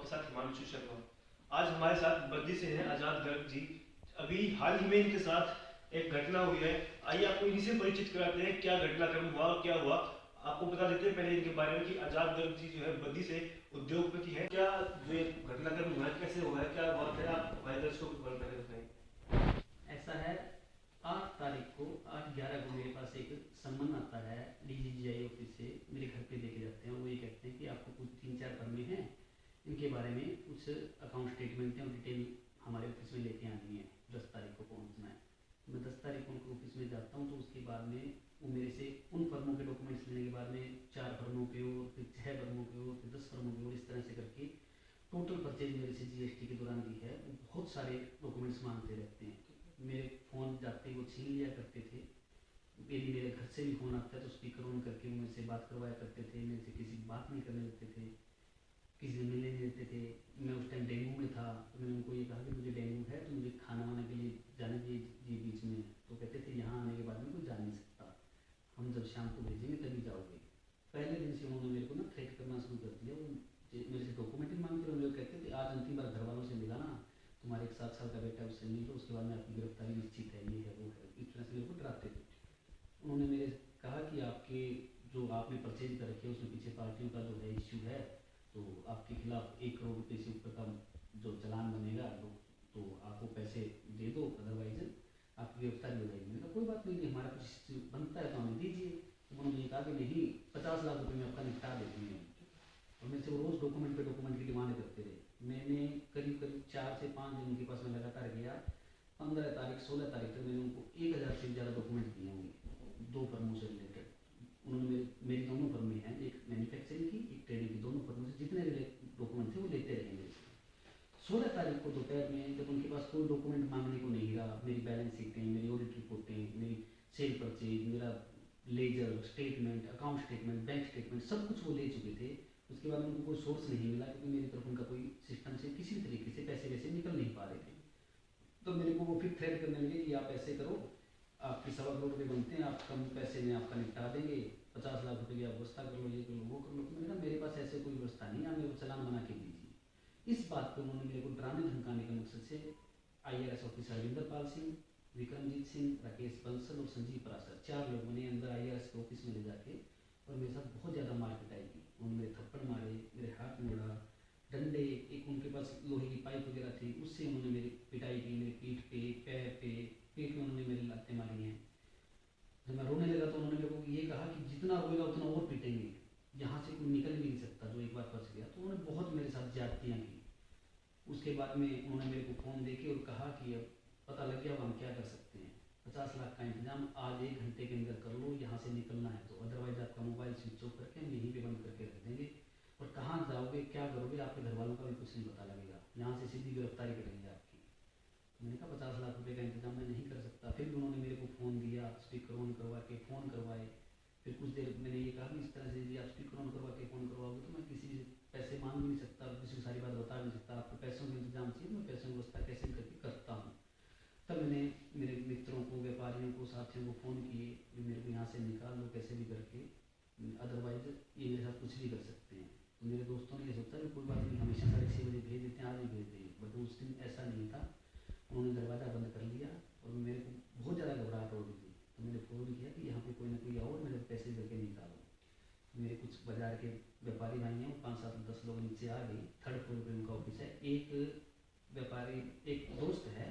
आपके साथ हिमांशु शर्मा। आज हमारे साथ बद्दी से हैं आजाद गर्ग जी। अभी हाल ही में इनके साथ एक घटना हुई है। आइए आपको इन्हीं से परिचित कराते हैं, क्या घटनाक्रम हुआ, क्या हुआ। आपको बता देते हैं पहले इनके बारे में कि आजाद गर्ग जी जो है बद्दी से उद्योगपति है। क्या जो ये घटनाक्रम हुआ है, कैसे हुआ है, क्या बात है, आप हमारे दर्शकों को पहले बताएं। ऐसा है, 8 तारीख को 8/11 को मेरे पास एक सम्मन आता है DGGI ऑफिस से। मेरे घर पे लेके जाते हैं। वो ये कहते हैं कि आपको कुछ 3-4 फर्में हैं, इनके बारे में कुछ अकाउंट स्टेटमेंट और डिटेल हमारे ऑफिस में लेके आनी है। 10 तारीख को पहुंचना है। मैं 10 तारीख को उनके ऑफिस में जाता हूँ। तो उसके बाद में वो मेरे से उन फर्मों के डॉक्यूमेंट्स लेने के बाद में 4 फर्मों के और फिर 6 फर्मों के और फिर 10 फर्मों के और इस तरह से करके टोटल परचेज मेरे से GST के दौरान की है। वो बहुत सारे डॉक्यूमेंट्स मांगते रहते हैं। मेरे फ़ोन जाते ही वो छीन लिया करते थे। यदि मेरे घर से भी फ़ोन आता है तो स्पीकर ऑन करके वो मेरे से बात करवाया करते थे। मेरे से किसी बात नहीं करने देते थे, किसी से मिलने नहीं देते थे। मैं उस टाइम डेंगू में था। तो मैंने उनको ये कहा कि मुझे डेंगू है, तो मुझे खाना वाना के लिए जाने दीजिए बीच में। तो कहते थे यहाँ आने के बाद में कोई जा नहीं सकता, हम जब शाम को भेजेंगे तभी जाओगे। पहले दिन से उन्होंने मेरे को ना थ्रेट करना शुरू कर दिया। वो मेरे से डॉक्यूमेंट ही मांगते रहे। कहते थे आज अंतिम बार घर वालों से मिला ना, तुम्हारे एक 7 साल का बेटा उससे मिल लो, उसके बाद में आपकी गिरफ्तारी निश्चित है, ये है वो है। इस तरह से मेरे को डराते थे। उन्होंने मेरे कहा कि आपके जो आपने परचेज कर रखे उसमें पीछे पार्टियों का जो है इश्यू है, तो आपके खिलाफ 1 करोड़ रुपये से ऊपर का जो चालान बनेगा तो आप वो पैसे दे दो, अदरवाइज आपकी गिरफ्तारी हो जाएगी। मैंने कहा कोई बात नहीं, हमारा कुछ बनता है तो हमें दीजिए। उन्होंने कहा कि नहीं, 50 लाख रुपये में आपका निपटा देते हैं। और मेरे से वो रोज़ डॉक्यूमेंट पे डॉक्यूमेंट की डिमांड करते रहे। मैंने करीब करीब 4 से 5 दिन उनके पास में लगातार गया। 15 तारीख 16 तारीख तक मैंने उनको 1000 से ज़्यादा डॉक्यूमेंट दिए होंगे 2 फर्मों से रिलेटेड। उन्होंने मेरी दोनों फर्में हैं, एक मैन्युफैक्चरिंग की एक ट्रेडिंग की, दोनों फर्मों से जितने डॉक्यूमेंट थे वो लेते रहे मेरे से। 16 तारीख को दोपहर में जब उनके पास कोई डॉक्यूमेंट मांगने को नहीं रहा, मेरी बैलेंस शीटें, मेरी ऑडिट रिपोर्टें, मेरी सेल परचेज, मेरा ledger statement, account statement, bank statement, सब कुछ वो ले चुके थे। उसके बाद उनको कोई सोर्स नहीं मिला, क्योंकि मेरी तरफ उनका कोई सिस्टम से किसी भी तरीके से पैसे वैसे निकल नहीं पा रहे थे। तो मेरे को वो फिर थ्रेट करने लगे कि आप ऐसे करो, आपकी 1.25 करोड़ रुपये बनते हैं, आप कम पैसे में आपका निपटा देंगे, 50 लाख रुपये की आप व्यवस्था कर लो, ये कर लो वो कर लो। तो मैंने कहा मेरे पास ऐसे कोई व्यवस्था नहीं, आप मेरे को चालान बना के दीजिए। इस बात पर उन्होंने मेरे को डराने धमकाने के मकसद से IRS ऑफिसर हरविंदर पाल सिंह, विक्रमजीत सिंह, राकेश बंसल और संजीव परासर, 4 लोगों ने अंदर IRS के ऑफिस में ले जाके और मेरे साथ बहुत ज़्यादा मार पिटाई की। उन्होंने मेरे थप्पड़ मारे, मेरे हाथ मोड़ा, डंडे, एक उनके पास लोहे की पाइप वगैरह थी उससे उन्होंने मेरी पिटाई की। मेरी पीठ पे, पैर पे, पेट में उन्होंने मेरी लातें मारी हैं। जब मैं रोने लगा तो उन्होंने मेरे को ये कहा कि जितना रोएगा उतना और पीटेंगे, यहाँ से कोई निकल भी नहीं सकता जो एक बार फंस गया। तो उन्होंने बहुत मेरे साथ ज्यादतियाँ की। उसके बाद में उन्होंने मेरे को फ़ोन दे के और कहा कि अब पता लग गया, अब हम क्या कर सकते हैं, 50 लाख का इंतजाम आज 1 घंटे के अंदर कर लो, यहाँ से निकलना है तो, अदरवाइज आपका मोबाइल स्विच ऑफ करके हम यहीं पे बंद करके रख देंगे। और कहाँ जाओगे, क्या करोगे, आपके घर वालों का भी कुछ नहीं पता लगेगा, यहाँ से सीधी गिरफ्तारी करेंगे आपकी। तो मैंने कहा 50 लाख रुपये का इंतजाम मैं नहीं कर सकता। फिर भी उन्होंने मेरे को फ़ोन दिया, स्पीकर ऑन करवा के फ़ोन करवाए। फिर कुछ देर मैंने ये कहा कि इस तरह से यदि आप स्पीकर ऑन करवा के फ़ोन करवाओगे तो मैं किसी से पैसे मांग भी नहीं सकता, किसी को सारी बात बता भी नहीं सकता। आपको पैसों का इंतजाम चाहिए, मैं पैसों की व्यवस्था कैसे भी करके करता हूँ। तब मैंने मेरे मित्रों को, व्यापारियों को, साथियों को फ़ोन किए कि मेरे को यहाँ से निकाल लो कैसे भी करके, अदरवाइज ये मेरे साथ कुछ भी कर सकते हैं। तो मेरे दोस्तों ने ये सोचा कि कोई बात नहीं, हमेशा 6:30 बजे भेज देते हैं, आज भी भेज देंगे। बट उस दिन ऐसा नहीं था। उन्होंने दरवाज़ा बंद कर लिया और मेरे को बहुत ज़्यादा घबराहट हो रही थी। तो मैंने फ़ोन किया कि यहाँ पे कोई ना कोई आओ और मेरे पैसे करके निकालो। मेरे कुछ बाजार के व्यापारी भाई हैं, 5-7-10 लोग नीचे आ गए। 3rd फ्लोर पे उनका ऑफिस है। एक व्यापारी, एक दोस्त है,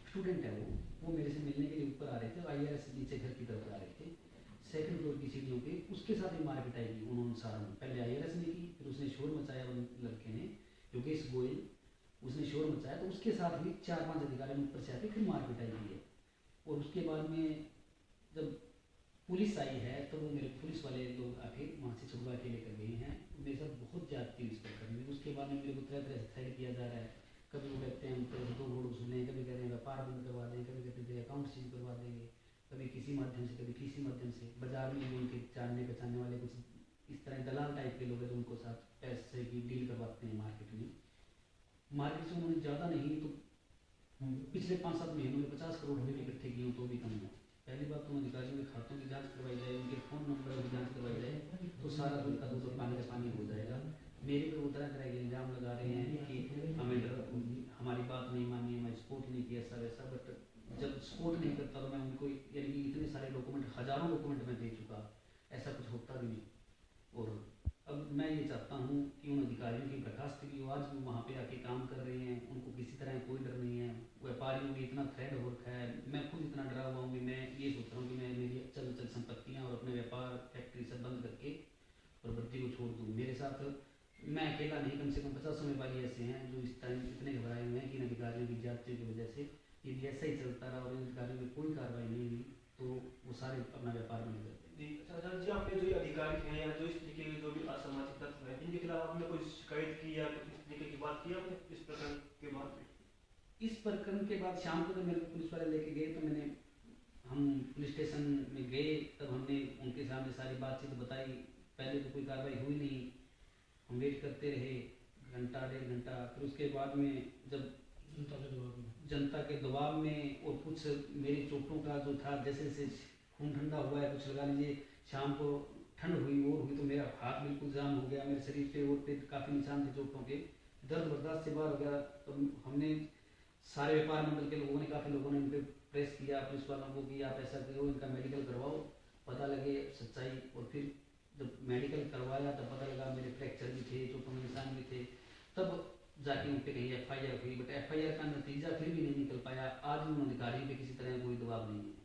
स्टूडेंट है, वो मेरे से मिलने के लिए ऊपर आ रहे थे। IRS से नीचे घर की तरफ जा रहे थे। 2nd फ्लोर की सीढ़ियों पे उसके साथ ही मार पिटाई की उन्होंने सारा में। पहले IRS ने की, फिर उसने शोर मचाया, लड़के ने, योगेश गोयल, उसने शोर मचाया तो उसके साथ भी 4-5 अधिकारियों ने ऊपर से आके फिर मार पिटाई की है। और उसके बाद में जब पुलिस आई है तो वो मेरे पुलिस वाले लोग आके वहाँ से छुड़वा के लेकर गए हैं। मेरे साथ बहुत ज़्यादती इस पर करने। उसके बाद में मेरे को तरह तरह से थ्रेट किया जा रहा है। कभी वो कहते हैं हम तेरे 2 करोड़ वसूलें, कभी कह रहे हैं व्यापार बंद करवा दें, कभी कहते हैं अकाउंट सीज करवा देंगे, कभी किसी माध्यम से, कभी किसी माध्यम से। बाजार में उनके जानने पहचानने वाले कुछ इस तरह दलाल टाइप के लोग हैं जो उनको साथ पैसे की डील करवाते हैं मार्केट में। मार्केट से उन्होंने ज़्यादा नहीं तो पिछले 5-7 महीनों में 50 करोड़ रुपये इकट्ठे किए तो भी कम है। पहली बात तो अधिकारियों के खातों की जांच करवाई जाए, उनके फ़ोन नंबर की जांच करवाई जाए तो सारा दूध का दूध और पानी का पानी हो जाएगा। मेरे पे वो तरह तरह के इल्ज़ाम लगा रहे हैं कि हमारी बात नहीं मानी, हमें सपोर्ट नहीं किया, ऐसा वैसा। बट जब सपोर्ट नहीं करता तो मैं उनको, यानी कि इतने सारे डॉक्यूमेंट, हज़ारों डॉक्यूमेंट मैं दे चुका, ऐसा कुछ होता भी नहीं। और अब मैं ये चाहता हूँ कि उन अधिकारियों की बर्खास्त की, वो आज भी वहाँ पे आके काम कर रहे हैं, उनको किसी तरह कोई डर नहीं है। व्यापारियों की इतना थ्रेड हो रखा है, मैं खुद इतना डरा हुआ हूँ कि मैं ये सोच रहा हूँ कि मैं मेरी चल संपत्तियाँ और अपने व्यापार फैक्ट्री सब बंद करके और बद्दी को छोड़ दूँ। मेरे साथ मैं अकेला नहीं, कम से कम 50 व्यापारी ऐसे हैं जो इस टाइम इतने घबराए हुए हैं कि इन अधिकारियों की जातियों की वजह से यदि ऐसा ही चलता रहा और इन अधिकारियों में कोई कार्रवाई नहीं हुई तो वो सारे अपना व्यापार बंद कर देंगे। जी अच्छा जी, आपने जो ये अधिकारी हैं या जो इस तरीके के जो भी असामाजिक तत्व हैं, इनके खिलाफ आपने कोई शिकायत की या कुछ इस तरीके की बात की आपने इस प्रकरण के बाद? इस प्रकरण के बाद शाम को जब मेरे को पुलिस वाले लेके गए तो हम पुलिस स्टेशन में गए, तब हमने उनके सामने सारी बातचीत बताई। पहले तो कोई कार्रवाई हुई नहीं, हम वेट करते रहे घंटा 1.5 घंटा। फिर उसके बाद में जब जनता के दबाव में और कुछ मेरी चोटों का जो था, जैसे जैसे खून ठंडा हुआ है, कुछ लगा लीजिए शाम को ठंड हुई और हुई तो मेरा हाथ बिल्कुल जाम हो गया, मेरे शरीर पे और पे काफ़ी निशान थे चोटों के, दर्द बर्दाश्त से बाहर हो गया। तो हमने सारे व्यापार मंडल के लोगों ने, काफ़ी लोगों ने इन पर प्रेस किया पुलिस वालों को कि आप ऐसा करो, इनका मेडिकल करवाओ, पता लगे सच्चाई। और फिर जब मेडिकल करवाया तब पता लगा मेरे फ्रैक्चर भी थे, चोटों में निशान भी थे। तब जाके उन पर कहीं FIR हुई, बट FIR का नतीजा फिर भी नहीं निकल पाया। आज उन अधिकारियों पे किसी तरह कोई दबाव नहीं है।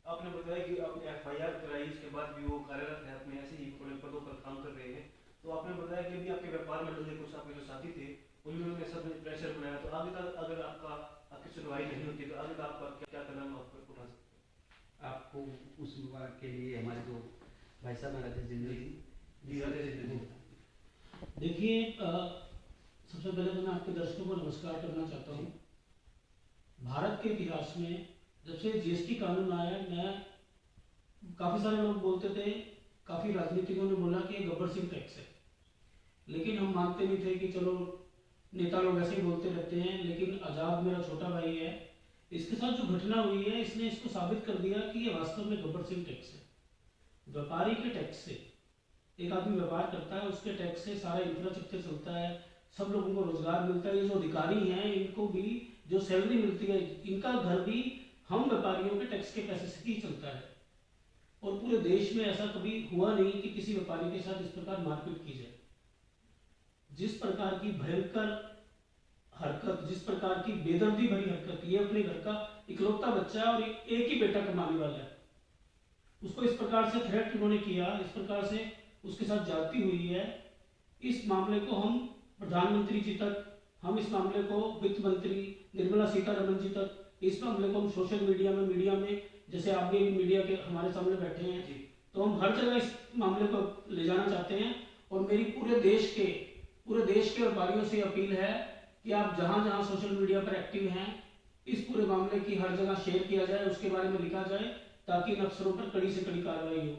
आपने बताया कि आपने FIR कराई, उसके बाद भी वो कार्यरत है, अपने ऐसे ही बड़े पदों पर काम कर रहे हैं। तो आपने बताया कि अभी आपके व्यापार मंडल के कुछ आपके जो साथी थे उन्होंने सब प्रेशर बनाया, तो आगे तक अगर आपकी सुनवाई नहीं होती तो आगे तक आपका क्या कदम आप उठा सकते हैं? आपको उस विभाग के लिए हमारे जो भाई साहब हैं राजेश जिंदल जी राजेश जी। देखिए, सबसे पहले तो मैं आपके दर्शकों को नमस्कार करना चाहता हूँ। भारत के इतिहास में जब से GST कानून आया, मैं काफ़ी सारे लोग बोलते थे, काफ़ी राजनीतिकों ने बोला कि ये गब्बर सिंह टैक्स है, लेकिन हम मानते नहीं थे कि चलो नेता लोग ऐसे ही बोलते रहते हैं। लेकिन आज़ाद मेरा छोटा भाई है, इसके साथ जो घटना हुई है इसने इसको साबित कर दिया कि ये वास्तव में गब्बर सिंह टैक्स है। व्यापारी के टैक्स से, एक आदमी व्यापार करता है उसके टैक्स से सारा इंफ्रास्ट्रक्चर चलता है, सब लोगों को रोजगार मिलता है। ये जो अधिकारी हैं इनको भी जो सैलरी मिलती है, इनका घर भी हम व्यापारियों के टैक्स के पैसे से ही चलता है। और पूरे देश में ऐसा कभी हुआ नहीं कि किसी व्यापारी के साथ इस प्रकार मारपीट की जाए। जिस प्रकार की भयंकर हरकत, जिस प्रकार की बेदर्दी भरी हरकत, ये अपने घर का इकलौता बच्चा है और एक ही बेटा कमाने वाला है, उसको इस प्रकार से थ्रेट उन्होंने किया, इस प्रकार से उसके साथ जाती हुई है। इस मामले को हम प्रधानमंत्री जी तक, हम इस मामले को वित्त मंत्री निर्मला सीतारमण जी तक, इस मामले को हम सोशल मीडिया में जैसे आप भी मीडिया के हमारे सामने बैठे हैं, तो हम हर जगह इस मामले को ले जाना चाहते हैं। और मेरी पूरे देश के व्यापारियों से अपील है कि आप जहां जहां सोशल मीडिया पर एक्टिव हैं, इस पूरे मामले की हर जगह शेयर किया जाए, उसके बारे में लिखा जाए, ताकि इन अफसरों पर कड़ी से कड़ी कार्रवाई हो।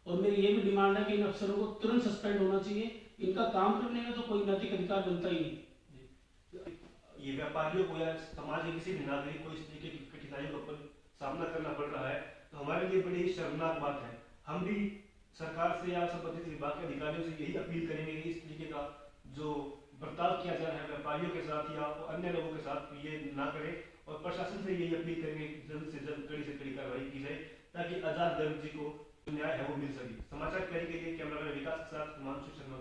और मेरी ये भी डिमांड है कि इन अफसरों को तुरंत सस्पेंड होना चाहिए, इनका काम करने का तो कोई नैतिक अधिकार बनता ही नहीं। ये व्यापारियों को या समाज के किसी भी नागरिक को इस तरीके की कठिनाइयों का सामना करना पड़ रहा है, तो हमारे लिए बड़ी शर्मनाक बात है। हम भी सरकार से या संबंधित विभाग के अधिकारियों से यही अपील करेंगे कि इस तरीके का जो बर्ताव किया जा रहा है व्यापारियों के साथ या अन्य लोगों के साथ, ये ना करें। और प्रशासन से यही अपील करेंगे कि जल्द से जल्द कड़ी से कड़ी कार्रवाई की जाए, ताकि आजाद गर्ग जी को न्याय है वो मिल सके। समाचार के लिए कैमरामैन विकास के साथ हिमांशु शर्मा।